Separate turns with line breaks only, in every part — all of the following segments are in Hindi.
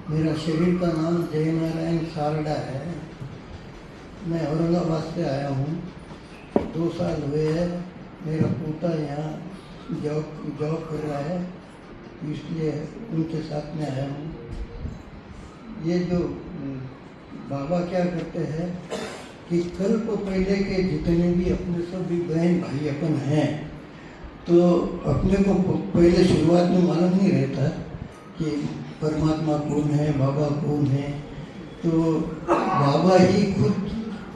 मेरा शरीर का नाम जय नारायण सारडा है। मैं औरंगाबाद से आया हूँ। 2 साल हुए हैं। मेरा पोता यहाँ जॉब कर रहा है, इसलिए उनके साथ में आया हूँ। ये जो बाबा क्या करते हैं कि कल को पहले के जितने भी अपने सभी बहन भाई अपन हैं, तो अपने को पहले शुरुआत में मालूम नहीं रहता कि परमात्मा कौन है, बाबा कौन है। तो बाबा ही खुद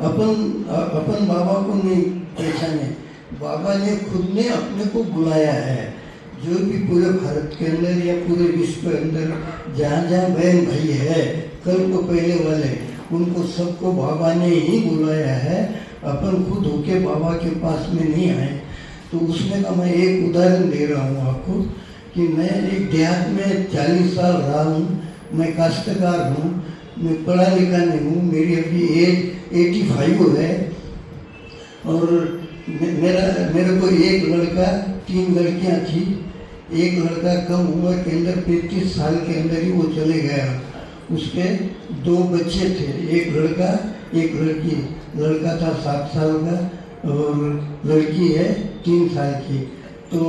अपन बाबा को नहीं पहचाने, बाबा ने खुद ने अपने को बुलाया है। जो भी पूरे भारत के अंदर या पूरे विश्व के अंदर जहाँ जहाँ बहन भाई है कल को पहले वाले, उनको सबको बाबा ने ही बुलाया है। अपन खुद होके बाबा के पास में नहीं आए। तो उसमें का मैं एक उदाहरण दे रहा हूँ आपको कि मैं एक देहात में 40 साल रहा हूँ। मैं काश्तकार हूँ, मैं पढ़ा लिखा नहीं हूँ। मेरी अभी एज 85 है और मेरे को एक लड़का 3 लड़कियाँ थी। एक लड़का कम उम्र के अंदर 35 साल के अंदर ही वो चले गया। उसके 2 बच्चे थे, एक लड़का एक लड़की। लड़का था 7 साल का और लड़की है 3 साल की। तो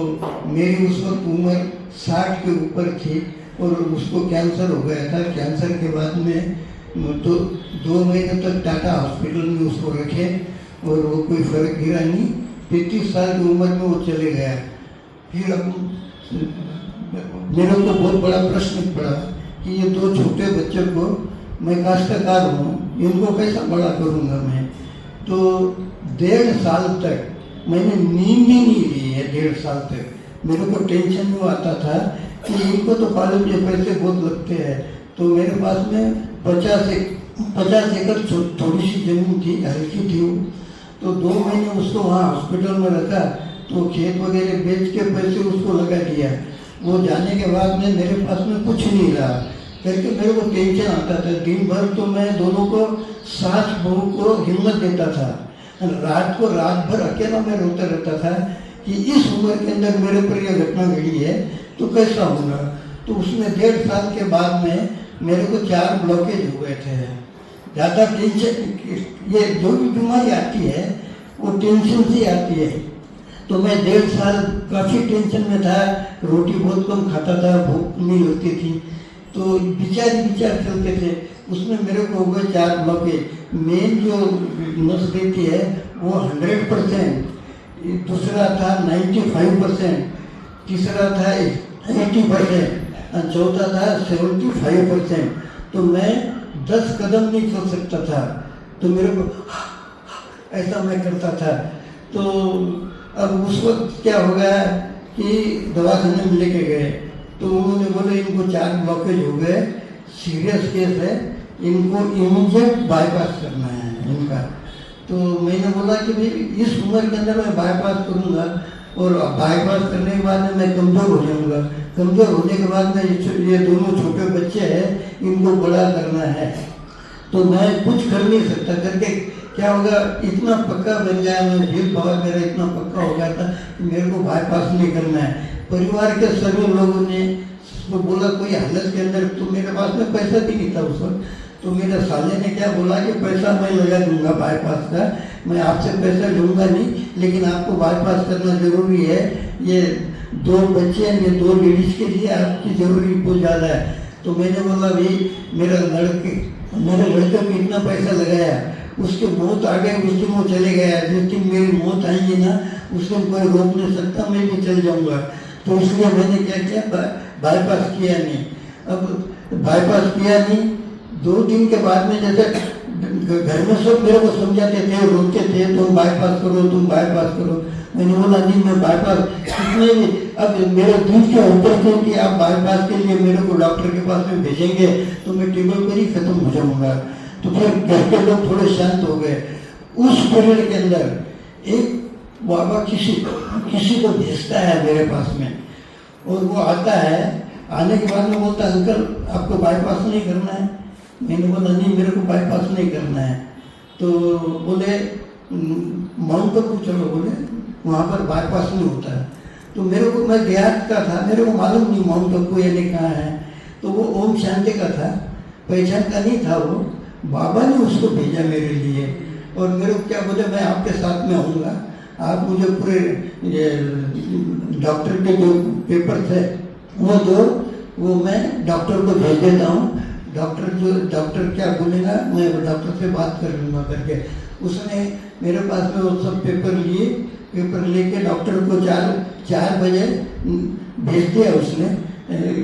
मेरी उस वक्त उम्र 60 के ऊपर थी और उसको कैंसर हो गया था। कैंसर के बाद में तो 2 महीने तक टाटा हॉस्पिटल में उसको रखे और वो कोई फर्क गिरा नहीं। 35 साल की उम्र में वो चले गया। फिर अब मेरे को बहुत बड़ा प्रश्न पड़ा कि ये 2 छोटे बच्चों को, मैं काश्तकार हूँ, इनको कैसा बड़ा करूँगा मैं। तो 1.5 साल तक मैंने नींद ही नहीं ली है। 1.5 साल तक मेरे को टेंशन में आता था कि इनको तो कॉलेज में पैसे बहुत लगते हैं। तो मेरे पास में 50 एकड़ थोड़ी सी जमीन थी, हल्की थी वो। तो 2 महीने उसको वहाँ हॉस्पिटल में रखा, तो खेत वगैरह बेच के पैसे उसको लगा दिया। वो जाने के बाद में मेरे पास में कुछ नहीं रहा करके मेरे को टेंशन आता था। दिन भर तो मैं दोनों को, सास बहू को हिम्मत देता था। रात भर अकेला मैं रोता रहता था कि इस उम्र के अंदर मेरे पर यह घटना घटी है तो कैसा होगा। तो उसमें 1.5 साल के बाद में मेरे को 4 ब्लॉकेज हो गए थे। ज़्यादा टेंशन, ये जो भी बीमारी आती है वो टेंशन से आती है। तो मैं 1.5 साल काफ़ी टेंशन में था। रोटी बहुत कम खाता था, भूख नहीं लगती थी। तो विचार चलते थे। उसमें मेरे को हो गए 4 ब्लॉकेज। मेन जो नस देती है वो 100%, दूसरा था 95%, तीसरा था 80% और चौथा था 75%। तो मैं 10 कदम नहीं चल सकता था। तो मेरे को ऐसा मैं करता था। तो अब उस वक्त क्या हो गया कि दवाखाने में लेके गए तो उन्होंने बोले इनको 4 ब्लॉकेज हो गए, सीरियस केस है, इनको इमीडिएट बाईपास करना है इनका। तो मैंने बोला कि भाई इस उम्र के अंदर मैं बाईपास करूँगा और बाईपास करने के बाद में मैं कमज़ोर हो जाऊँगा। कमज़ोर होने के बाद में ये दोनों छोटे बच्चे हैं, इनको बड़ा करना है। तो मैं कुछ कर नहीं सकता करके क्या होगा, इतना पक्का बन गया मैं, दिल पावर मेरा इतना पक्का हो गया था कि मेरे को बाईपास नहीं करना है। परिवार के सभी लोगों ने तो बोला कोई हालत के अंदर, तो मेरे पास में पैसा भी नहीं था उस वक्त। तो मेरे साले ने क्या बोला कि पैसा मैं लगा दूंगा बाईपास का, मैं आपसे पैसा लूँगा नहीं, लेकिन आपको बाईपास करना जरूरी है। ये 2 बच्चे हैं, ये 2 लेडीज़ के लिए आपकी जरूरी बहुत ज़्यादा है। तो मैंने बोला भाई मेरे लड़के को इतना पैसा लगाया, उसके मौत आ गए, उस दिन वो चले गया। जिस दिन मेरी मौत आएगी ना उस दिन कोई रोक नहीं सकता, मैं भी चल जाऊँगा। तो इसलिए मैंने क्या किया, बाईपास किया नहीं। अब बाईपास किया नहीं, 2 दिन के बाद में जैसे घर में सब मेरे को समझाते थे, रोकते थे, तुम बाईपास करो, तुम बाईपास करो। मैंने बोला नहीं, मैं बाईपास कितने भी, अब मेरे दिल के ऊपर थे कि आप बाईपास के लिए मेरे को डॉक्टर के पास में भेजेंगे तो मैं टेबल पर ही खत्म हो जाऊँगा। तो फिर घर के लोग थोड़े शांत हो गए। उस पीरियड के अंदर एक बाबा किसी को भेजता है मेरे पास में और वो आता है। आने के बाद में बोलता है अंकल आपको बाईपास नहीं करना है। मैंने बोला नहीं मेरे को बाईपास नहीं करना है। तो बोले माउंट आबू चलो, बोले वहाँ पर बाईपास नहीं होता है। तो मेरे को, मैं देहात का था, मेरे को मालूम नहीं माउंट आबू यानी कहाँ है। तो वो ओम शांति का था, पहचान का नहीं था वो। बाबा ने उसको भेजा मेरे लिए और मेरे को क्या बोले, मैं आपके साथ में आऊँगा, आप मुझे पूरे डॉक्टर के जो पेपर थे वो मैं डॉक्टर को भेज देता हूँ, डॉक्टर क्या बोलेगा मैं डॉक्टर से बात कर लूँगा करके। उसने मेरे पास में वो सब पेपर लिए, पेपर लेके डॉक्टर को 4 बजे भेज दिया उसने,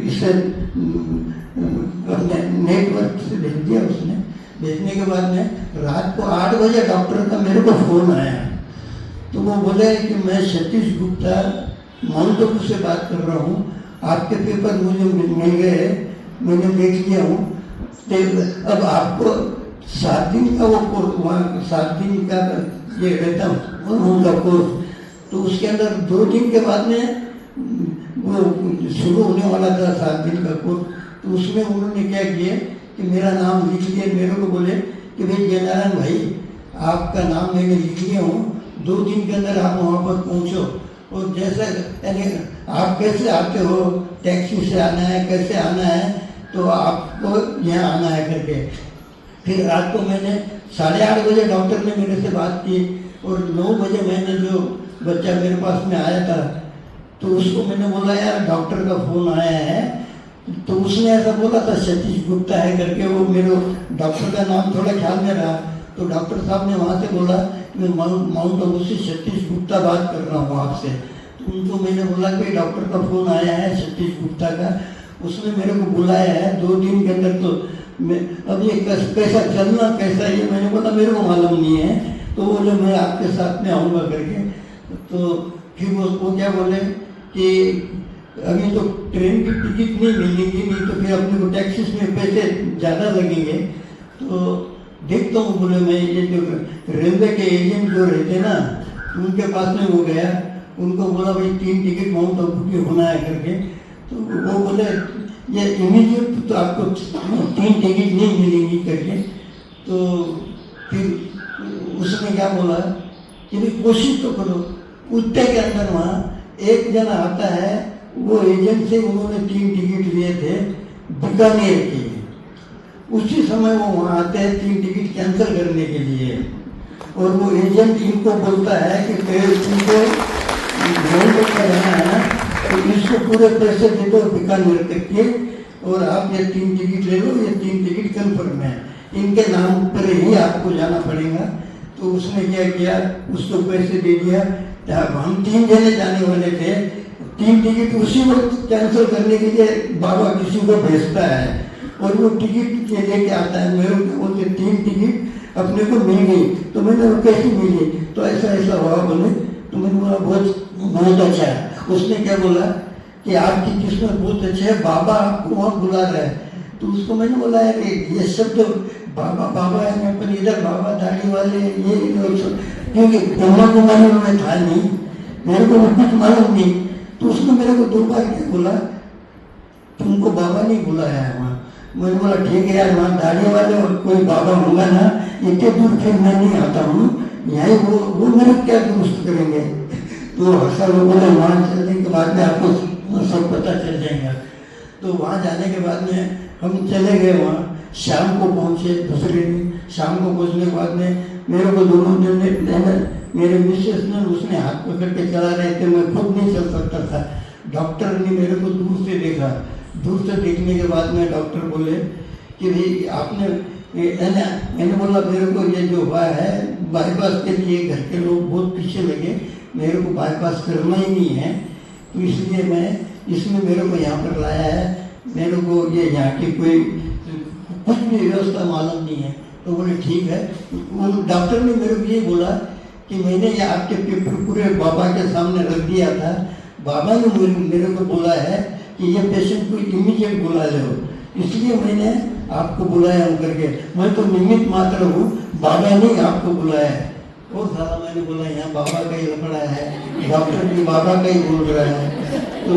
इसे नेटवर्क से भेज दिया उसने। भेजने के बाद में रात को 8 बजे डॉक्टर का मेरे को फ़ोन आया, तो वो बोले कि मैं सतीश गुप्ता माउंट आबू से बात कर रहा हूँ, आपके पेपर मुझे मिल गए, मैंने देख लिया हूँ, अब आपको 7 दिन का वहाँ 7 दिन का ये रहता उनका कोर्स, तो उसके अंदर 2 दिन के बाद में वो शुरू होने वाला था 7 दिन का कोर्स। तो उसमें उन्होंने क्या किया कि मेरा नाम लिख लिया, मेरे को बोले कि भाई जयनारायण भाई आपका नाम मैंने लिख लिया हूँ, 2 दिन के अंदर आप वहाँ पर पहुँचो, और जैसा यानी आप कैसे आते हो, टैक्सी से आना है कैसे आना है, तो आपको यहाँ आना है करके। फिर रात को मैंने 8:30 बजे डॉक्टर ने मेरे से बात की और 9 बजे मैंने जो बच्चा मेरे पास में आया था तो उसको मैंने बोला यार डॉक्टर का फ़ोन आया है, तो उसने ऐसा बोला था सतीश गुप्ता है करके, वो मेरे डॉक्टर का नाम थोड़ा ख्याल में रहा, तो डॉक्टर साहब ने वहाँ से बोला मैं माउंट आबू से सतीश गुप्ता बात कर रहा हूँ आपसे। तो उनको मैंने बोला कि डॉक्टर का फ़ोन आया है सतीश गुप्ता का, उसने मेरे को बुलाया है 2 दिन के अंदर, तो मैं अब ये कैसा चलना कैसा ये मैंने बोला मेरे को मालूम नहीं है, तो बोले मैं आपके साथ में आऊँगा करके। तो फिर वो क्या बोले कि अभी तो ट्रेन की टिकट नहीं मिलेगी, नहीं तो फिर अपने को टैक्सी में पैसे ज़्यादा लगेंगे, तो देखता हूँ। बोले मैं ये जो रेलवे के एजेंट जो रहते ना उनके पास में वो गया, उनको बोला भाई 3 टिकट माउंट आबू की होना है करके, तो वो बोले ये इमीडिएट तो आपको 3 टिकट नहीं मिलेंगी करके। तो फिर उसने क्या बोला कि भाई कोशिश तो करो। उतने के अंदर वहाँ एक जना आता है, वो एजेंट से उन्होंने 3 टिकट लिए थे बीकानेर के, उसी समय वो वहाँ आते हैं 3 टिकट कैंसिल करने के लिए, और वो एजेंट इनको बोलता है कि इनको रहना है तो इसको पूरे पैसे दे दो बीकानेर तक के, और आप ये 3 टिकट ले लो, ये 3 टिकट कन्फर्म है, इनके नाम पर ही आपको जाना पड़ेगा। तो उसने क्या किया, उसको पैसे दे दिया। हम 3 जने जाने वाले थे, 3 टिकट उसी वक्त कैंसिल करने के लिए बाबा किसी को भेजता है और वो टिकट लेके आता है। मेरे को बोलते 3 टिकट अपने को मिल गई, तो मैंने वो कैसी मिली, तो ऐसा ऐसा हुआ बोले, तो मैंने बोला बहुत अच्छा है। उसने क्या बोला कि आपकी किस्मत बहुत अच्छी है, बाबा आपको वहाँ बुला रहा है। तो उसको मैंने बोला है कि ये सब तो बाबा बाबा है, मैं पर इधर बाबा दाढ़ी वाले ये क्योंकि ब्रह्मा कुमारी में था नहीं, मेरे को कुछ मालूम नहीं। तो उसने मेरे को 2 बार क्या बोला, तुमको बाबा नहीं बुलाया है वहाँ। मैंने बोला ठीक है यार, वहाँ दाढ़ी वाले और कोई बाबा होगा ना, इतने दूर फिर मैं नहीं आता हूँ, यही वो मेरे क्या दुरुस्त करेंगे। तो हंसा वो बोले वहाँ चलने के बाद में आपको सब पता चल जाएगा। तो वहाँ जाने के बाद में हम चले गए, वहाँ शाम को पहुँचे। दूसरे दिन शाम को पहुँचने के बाद में मेरे को दोनों दिन मेरे मिसेस ने उसने हाथ पकड़ के चला रहे थे, मैं खुद नहीं चल सकता था। डॉक्टर ने मेरे को दूर से देखा, दूर से देखने के बाद में डॉक्टर बोले कि भाई आपने मैंने बोला मेरे को ये जो हुआ है बाईपास के लिए घर के लोग बहुत पीछे लगे, मेरे को बाईपास करना ही नहीं है, तो इसलिए मैं इसमें मेरे को यहाँ पर लाया है, मेरे को ये यहाँ की कोई कुछ भी व्यवस्था मालूम नहीं है। तो बोले ठीक है। वो डॉक्टर ने मेरे को ये बोला कि मैंने ये आपके पेपर पूरे बाबा के सामने रख दिया था, बाबा ने मेरे को बोला है कि ये पेशेंट को इमीडिएट बुला लो, इसलिए मैंने आपको बुलाया हूँ करके। मैं तो निमित्त मात्र हूँ, बाबा ने आपको बुलाया है। और सारा मैंने बोला यहाँ बाबा का ही लफड़ा है, डॉक्टर भी बाबा का ही बोल रहा है। तो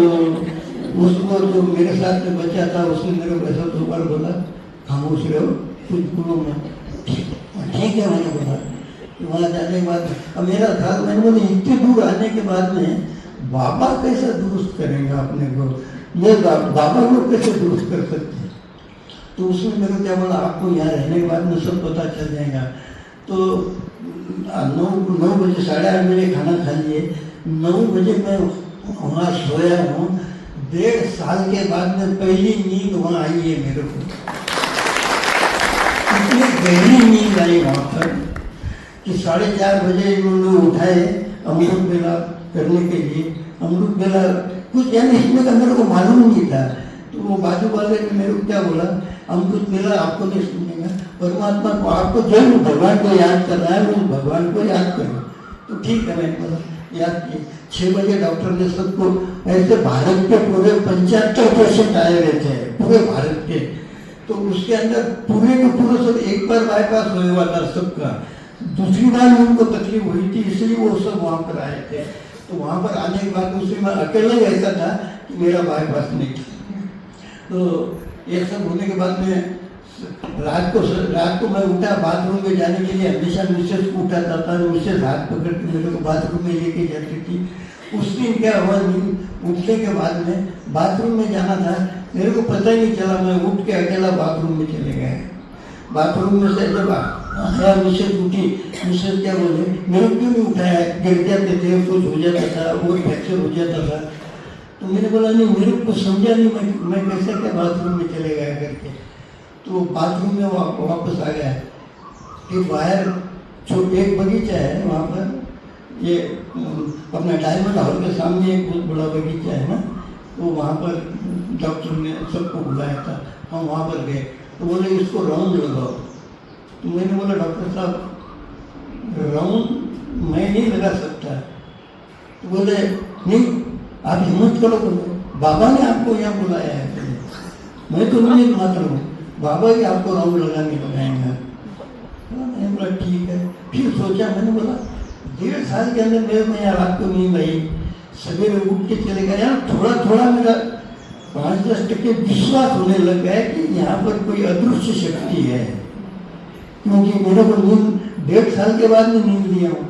उसको जो मेरे साथ में बच्चा था उसने मेरे को ऐसा 2 बार बोला खामोश रहो, कुछ बोलो मत। ठीक है मैंने बोला। वहाँ जाने के बाद अब मेरा था, मैंने बोला इतने दूर आने के बाद में बाबा कैसा दुरुस्त करेंगे अपने को। ये बाबा लोग कैसे दुरुस्त कर सकते हैं? तो उसमें मेरे को क्या बोला, आपको यहाँ रहने के बाद में सब पता चल जाएगा। तो 9 बजे 8:30 बजे खाना खा लिए, 9 बजे मैं वहाँ सोया हूँ। 1.5 साल के बाद में पहली नींद वहाँ आई है मेरे को। इतनी गहरी नींद आई वहाँ पर कि 4:30 बजे इन्होंने उठाए अमृत बेला करने के लिए। अमृत बेला कुछ यानी इसमें का मेरे को मालूम नहीं था। तो वो बाजू वाले ने मेरे को क्या बोला, अमृत बेला आपको नहीं सुनेगा, परमात्मा को आपको जरूर भगवान को याद करना है, उस भगवान को याद करो। तो ठीक है, मैंने बोला याद किए। 6 बजे डॉक्टर ने सबको, ऐसे भारत के पूरे 75% आए हुए थे, पूरे भारत के। तो उसके अंदर पूरे के पूरे सब एक बार बाईपास होने वाला सबका, दूसरी बार उनको तकलीफ हुई थी, इसलिए वो सब वहाँ पर आए थे। तो वहाँ पर आने के बाद दूसरी बार अकेला ही ऐसा था कि मेरा बाईपास नहीं था। तो ये सब होने के बाद में रात को मैं उठा बाथरूम में जाने के लिए, हमेशा मिसेस को उठाता था, मिसेस हाथ पकड़ के मेरे को बाथरूम में लेके जाती थी। उस दिन क्या हुआ, उठने के बाद में बाथरूम में जाना था, मेरे को पता ही नहीं चला, मैं उठ के अकेला बाथरूम में चले गए। बाथरूम में से जब आया मिसेस उठी, मिसेस क्या बोले, मेरे को क्यों नहीं उठाया, गिर जाते थे, कुछ हो जाता था, वो फ्रैक्चर हो जाता था। तो मैंने बोला नहीं, मेरे को समझा नहीं मैं कैसे क्या बाथरूम में चले गया करके। तो बाथरूम में वापस आ गया। फिर बाहर एक बगीचा है वहाँ पर, ये अपना डायमंड हॉल के सामने एक बहुत बड़ा बगीचा है ना, तो वहाँ पर डॉक्टर ने सबको बुलाया था, हम वहाँ पर गए। तो बोले इसको राउंड लगाओ। तो मैंने बोला डॉक्टर साहब राउंड मैं नहीं लगा सकता। तो बोले नहीं, आप हिम्मत करो, बाबा ने आपको यहाँ बुलाया है, मैं तो नहीं मात्र हूँ, बाबा ही आपको राउंड लगाने लगाएंगे। मैंने बोला ठीक है। फिर सोचा, मैंने बोला 1.5 साल के अंदर मेरे में रात को नींद आई, सवेरे उठ के चले गए। यार थोड़ा थोड़ा मेरा 5-10% विश्वास होने लग गया कि यहाँ पर कोई अदृश्य शक्ति है, क्योंकि मेरे को नींद 1.5 साल के बाद में नींद लिया हूँ।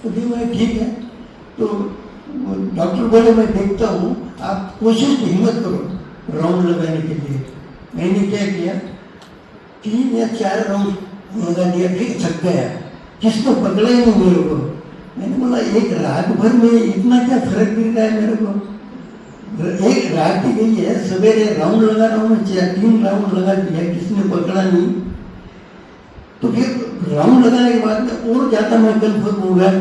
तो फिर मैं ठीक है। तो डॉक्टर बोले मैं देखता हूँ, आप कोशिश हिम्मत करो राउंड लगाने के लिए। मैंने क्या किया, 3 या 4 राउंड लगा दिया, फिर थक गया, किसको पकड़ा ही नहीं मेरे को। मैंने बोला एक रात भर में इतना क्या फर्क गिर रहा है मेरे को, एक रात ही गई है, सवेरे राउंड लगा रहा हूँ, 3 राउंड लगा दिया, किसने पकड़ा नहीं। तो फिर राउंड लगाने के बाद में और ज़्यादा मैं कन्फर्म हो गया,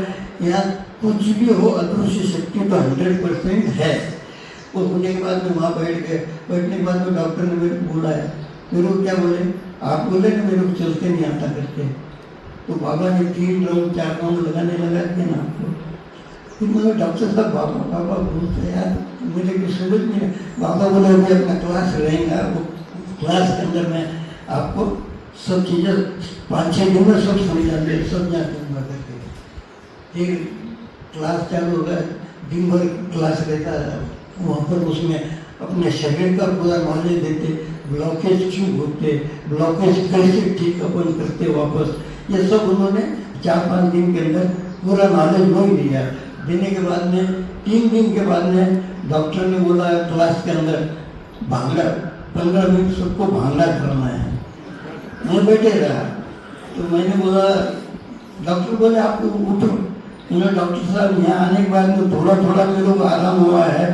यहाँ कुछ भी हो अदृश्य शक्ति तो 100% है। वो होने के बाद में वहाँ बैठ गए। बैठने के बाद में डॉक्टर ने मेरे को बुलाया। मेरे को क्या बोले, आप बोले ना मेरे को चलते नहीं आता करके। तो बाबा ने 3 राउंड 4 राउंड लगाने लगा दिया ना आपको। फिर मैंने डॉक्टर साहब बाबा बोलते यार मुझे कुछ समझ नहीं। बाबा बोले अभी अपना क्लास रहेगा, वो क्लास के अंदर में आपको सब चीज़ें 5-6 दिन में सब समझा दे, सब जान दूंगा करके। फिर क्लास चालू हो गया, दिन भर क्लास रहता है वहाँ पर। उसमें अपने शरीर का पूरा नॉलेज देते, ब्लॉकेज क्यों होते, ब्लॉकेज कैसे ठीक अपन करते वापस, ये सब उन्होंने 4-5 दिन के अंदर पूरा नॉलेज वो ही दिया। देने के बाद में 3 दिन के बाद में डॉक्टर ने बोला क्लास के अंदर भांगड़ा 15 मिनट सबको भांगड़ा करना है। मैं बैठे रहा। तो मैंने बोला, डॉक्टर बोले आप उठो। उन्होंने डॉक्टर साहब यहाँ आने के बाद में थोड़ा थोड़ा मेरे को आराम हुआ है,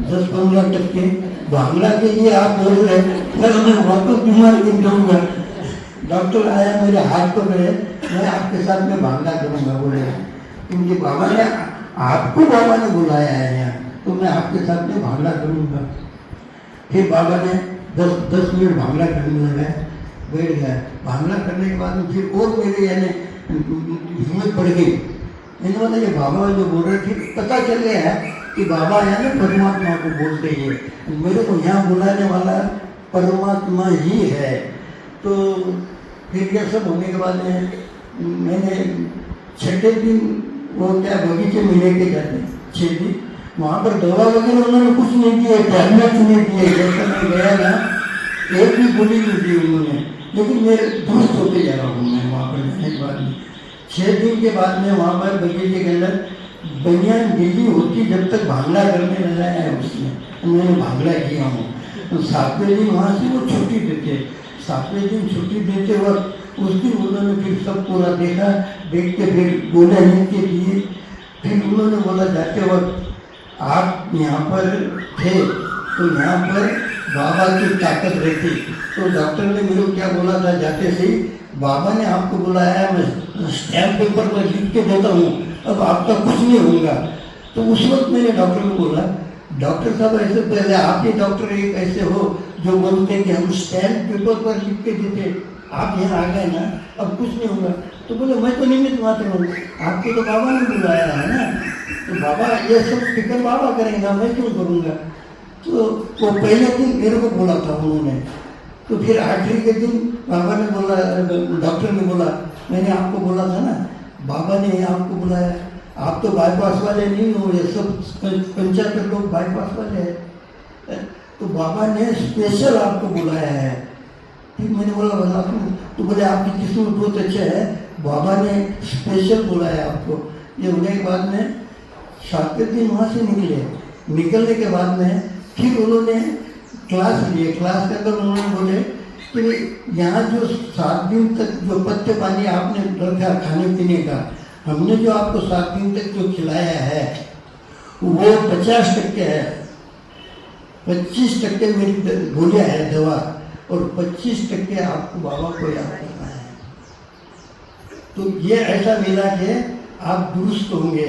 10-15% भांगड़ा के लिए आप बोल रहे फिर मैं वापस बीमार गिर जाऊँगा। डॉक्टर आया, मेरे हाथ पकड़े, मैं आपके साथ में भांगड़ा करूँगा बोले, क्योंकि बाबा ने आपको बाबा ने बुलाया है यहाँ, तो मैं आपके साथ में भांगड़ा करूँगा। फिर बाबा ने 10 मिनट भांगड़ा करने लगा, बैठ गया। भांगड़ा करने के बाद में फिर और मेरे यानी हिम्मत बढ़ गई। मैंने बोला ये बाबा जो बोल रहे थे, पता चल गया है कि बाबा यानी परमात्मा को बोलते हैं, मेरे को यहाँ बुलाने वाला परमात्मा ही है। तो फिर यह सब होने के बाद में मैंने 6 दिन वो क्या बगीचे में लेके जाते 6 दिन, वहाँ पर दवा वगैरह उन्होंने कुछ नहीं दिया, टैबलेट नहीं दिए। जैसे मैं गया ना, एक भी गोली नहीं दी उन्होंने, लेकिन मैं दुरुस्त होते जा रहा हूँ। मैं वहाँ पर जाने के बाद में 6 दिन के बाद में वहाँ पर बगीचे के अंदर बनियान ढीली होती जब तक भांगड़ा करने लगा है उसने, मैंने भांगड़ा किया हूँ। तो 7वें दिन वहाँ से वो छुट्टी देते, 7वें दिन छुट्टी देते वक्त उस दिन उन्होंने फिर सब पूरा देखा, देख के फिर बोले नृत्य किए। फिर उन्होंने बोला जाते वक्त आप यहाँ पर थे तो यहाँ पर बाबा की ताकत रहती। तो डॉक्टर ने मेरे को क्या बोला था जाते से ही, बाबा ने आपको बुलाया है, मैं स्टैम्प पेपर पर लिख के देता हूँ, अब आपका कुछ नहीं होगा। तो उस वक्त मैंने डॉक्टर को बोला, डॉक्टर साहब ऐसे पहले आप ही डॉक्टर एक ऐसे हो जो बोलते हैं कि हम स्टैम्प पेपर पर लिख के देते, आप यहाँ आ गए ना, अब कुछ नहीं होगा। तो बोले मैं तो निमित्त मात्र हूँ, आपको तो बाबा ने बुलाया है ना, तो बाबा ये सब फिक्र बाबा करेंगे, मैं क्यों करूँगा। तो वो पहले दिन मेरे को बोला था उन्होंने। तो फिर आखिरी के दिन बाबा ने बोला, डॉक्टर ने बोला मैंने आपको बोला था ना, बाबा ने आपको बुलाया, आप तो बाईपास वाले नहीं हो, ये सब 75 लोग बाईपास वाले हैं, तो बाबा ने स्पेशल आपको बुलाया है। फिर मैंने बोला बता तो बोले आपकी किस्मत बहुत अच्छा है, बाबा ने स्पेशल बुलाया आपको। ये होने के बाद में 7वें दिन वहाँ से निकलने के बाद में फिर उन्होंने क्लास लिए। क्लास के अंदर उन्होंने बोले कि यहाँ जो 7 दिन तक जो पत्ते पानी आपने रखा खाने पीने का, हमने जो आपको 7 दिन तक जो खिलाया है वो 50% है, 25% मेरी गोलियाँ है दवा, और 25% आपको बाबा को याद करना है। तो ये ऐसा मिला कि आप दुरुस्त होंगे।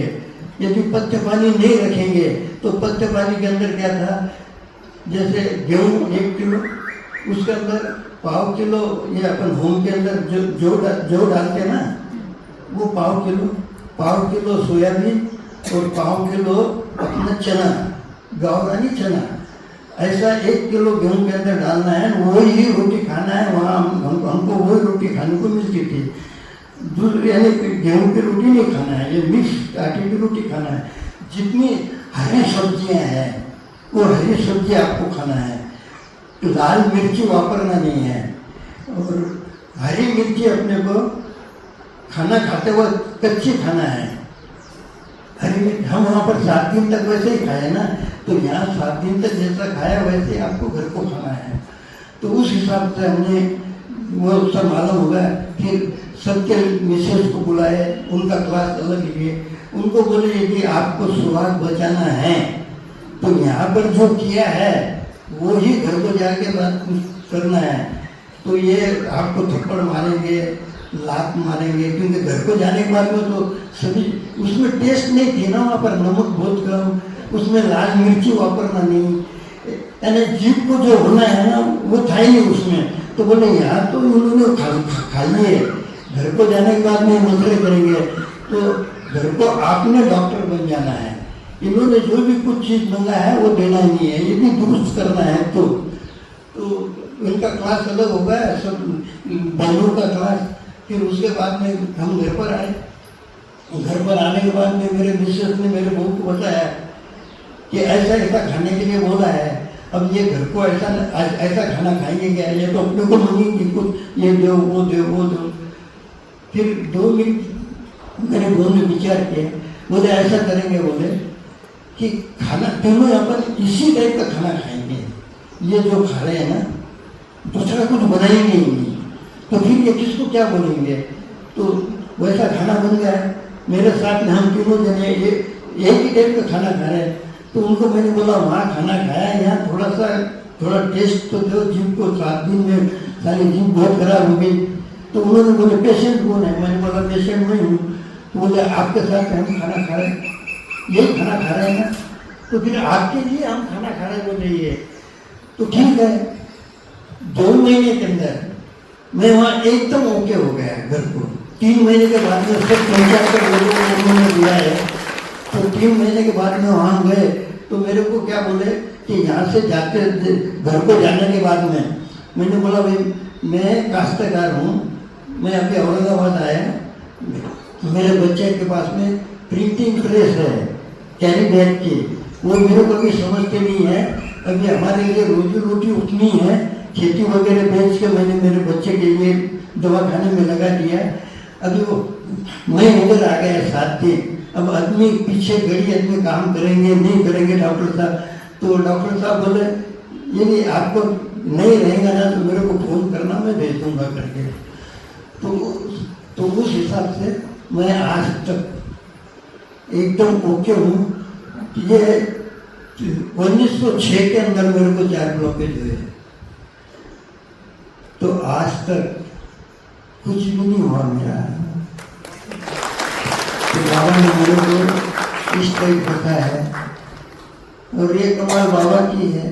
यदि पत्ते पानी नहीं रखेंगे तो पत्ते पानी के अंदर क्या था, जैसे गेहूँ 1 किलो, उसके अंदर 1/4 किलो ये अपन होम के अंदर जो डालते ना, वो 1/4 किलो सोयाबीन और 1/4 किलो अपना चना, गावरानी चना, ऐसा 1 किलो गेहूं के अंदर डालना है, वही रोटी खाना है। वहाँ हमको वही रोटी खाने को मिलती थी, दूध यानी गेहूं की रोटी नहीं खाना है, ये मिक्स आटे की रोटी खाना है। जितनी हरी सब्जियां हैं वो हरी सब्जी आपको खाना है, लाल मिर्ची वापरना नहीं है, और हरी मिर्ची अपने को खाना खाते वक्त कच्ची खाना है। हरी मिर्ची हम वहाँ पर 7 दिन तक वैसे ही खाए ना, तो यहाँ 7 दिन तक जैसा खाया वैसे आपको घर को खाना है। तो उस हिसाब से हमने वो सब मालूम होगा। फिर सबके मिसेज को बुलाए, उनका क्लास अलग लिए, उनको बोले यदि आपको सुहाग बचाना है तो यहाँ पर जो किया है वो ही घर को जाके बात करना है। तो ये आपको थप्पड़ मारेंगे, लात मारेंगे, क्योंकि घर को जाने के बाद में तो सभी उसमें टेस्ट नहीं थी ना, वहाँ पर नमक बहुत कम, उसमें लाल मिर्ची वापरना नहीं, यानी जीभ को जो होना है ना वो था ही नहीं उसमें। तो बोले यहाँ तो उन्होंने खाइए, घर को जाने के बाद में नखरे करेंगे, तो घर को आपने डॉक्टर बन जाना है। इन्होंने जो भी कुछ चीज़ मंगा है वो देना नहीं है, ये भी दुरुस्त करना है। तो इनका क्लास अलग होगा, सब बहनों का क्लास। फिर उसके बाद में हम घर पर आए। घर पर आने के बाद में मेरे मिसेस ने मेरे बहू को बताया कि ऐसा ऐसा खाने के लिए बोला है, अब ये घर को ऐसा खाना खाएंगे क्या, ये तो अपने को मांगेंगे कुछ, ये दो वो दो वो दो। फिर 2 मिनट मेरे बहू ने विचार किया, बोले ऐसा करेंगे, बोले कि खाना तीनों यहाँ पर इसी टाइप का खाना खाएंगे, ये जो खा रहे हैं ना दूसरा कुछ बनाएंगे ही नहीं, तो फिर ये किसको क्या बोलेंगे। तो वैसा खाना बन गया। मेरे साथ में हम तीनों जने एक ही टाइप का खाना खा रहे हैं। तो उनको मैंने बोला वहाँ खाना खाया, यहाँ थोड़ा टेस्ट तो दो जीभ को, 7 दिन में सारी जीभ बहुत खराब हो गई। तो उन्होंने बोले पेशेंट कौन है, मैंने बोला पेशेंट मैं हूँ। तो बोले आपके साथ हम खाना खा रहे हैं, यही खाना खा रहे हैं ना, तो फिर आपके लिए हम खाना खा रहे बोले ये तो ठीक है। 2 महीने के अंदर मैं वहाँ एकदम ओके हो गया घर को। 3 महीने के बाद में सब पंचायत लोगों को उन्होंने दिया है। तो 3 महीने के बाद में वहाँ गए तो मेरे को क्या बोले कि यहाँ से जाते घर को जाने के बाद में मैंने बोला भाई मैं काश्तकार हूँ, मैं अभी औरंगाबाद आया, मेरे बच्चे के पास में प्रिंटिंग प्रेस है कैरी बैग की, वो मेरे को अभी समझते नहीं है। अभी हमारे लिए रोजी रोटी उतनी है, खेती वगैरह बेच के मैंने मेरे बच्चे के लिए दवाखाने में लगा दिया। अभी वो मैं इधर आ गया 7 दिन, अब आदमी पीछे घड़ी आदमी काम करेंगे नहीं करेंगे डॉक्टर साहब, तो डॉक्टर साहब बोले ये नहीं आपको नहीं रहेगा ना तो मेरे को फोन करना, मैं भेज दूंगा करके। तो उस हिसाब से मैं आज तक एकदम ओके हूँ। ये 1906 के अंदर मेरे को 4 ब्लॉकेज हुए, तो आज तक कुछ भी नहीं हुआ मेरा। तो बाबा ने मेरे को इस टाइप रखा है, और ये कमाल बाबा की है।